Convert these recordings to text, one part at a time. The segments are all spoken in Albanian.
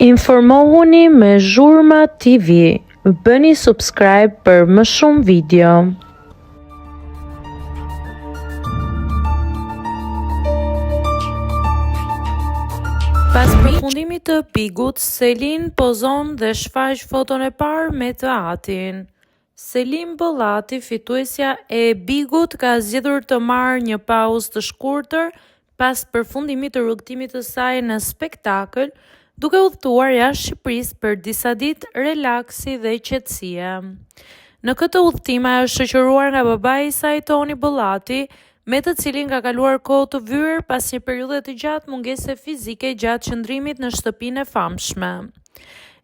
Informohuni me Zhurma TV. Bëni subscribe për më shumë video. Pas përfundimit të Bigut, Selin pozon dhe shfaq foton e parë me të Atin. Selin Bollati, fituesja e Bigut, ka zgjedhur të marrë një pauzë të shkurtër pas përfundimit të rrugëtimit të saj në spektakël, duke udhëtuar jashtë Shqipërisë për disa ditë relaksi dhe qetësie. Në këtë udhëtim ajo është shoqëruar nga babai i saj Toni Bollati, me të cilin ka kaluar kohë të vyer pas një periudhe të gjatë mungese fizike gjatë qëndrimit në shtëpinë e famshme.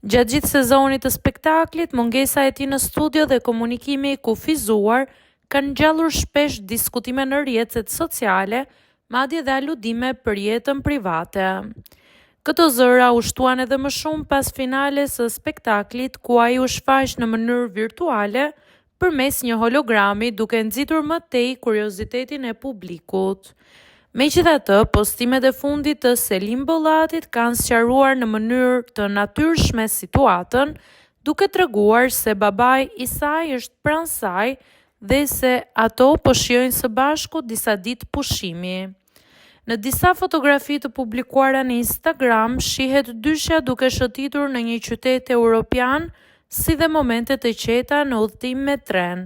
Gjatë gjithë sezonit të spektaklit, mungesa e tij në studio dhe komunikimi i kufizuar kanë ngjallur shpesh diskutime në rrjetet sociale, madje dhe aludime për jetën private. Këto zëra u shtuan edhe më shumë pas finales së spektaklit, ku ai u shfaq në mënyrë virtuale përmes një hologrami, duke nxitur më tej kuriozitetin e publikut. Megjithatë, postimet e fundit të Selin Bollatit kanë sqaruar në mënyrë të natyrshme situatën, duke treguar se babai i saj është pranë saj dhe se ato po shijojnë së bashku disa ditë pushimi. Në disa fotografi të publikuara në Instagram, shihet dyshja duke shëtitur në një qytet europian, si dhe momentet e qeta në udhëtim me tren.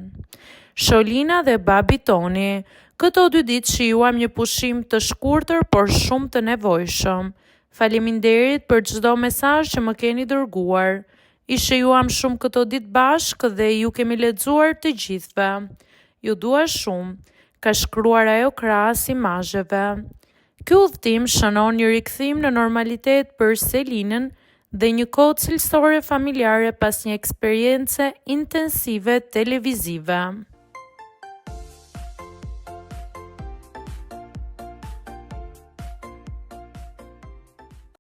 Sholina dhe babi Toni: këto 2 ditë shijuam një pushim të shkurtër por shumë të nevojshëm. Faleminderit për çdo mesazh që më keni dërguar. I shijuam shumë këto ditë bashkë dhe ju kemi lexuar të gjithëve. Ju dua shumë, ka shkruar ajo krahas imazheve. Ky udhëtim shënon një rikthim në normalitet për Selinën dhe një kohë cilësore familjare pas një eksperiencë intensive televizive.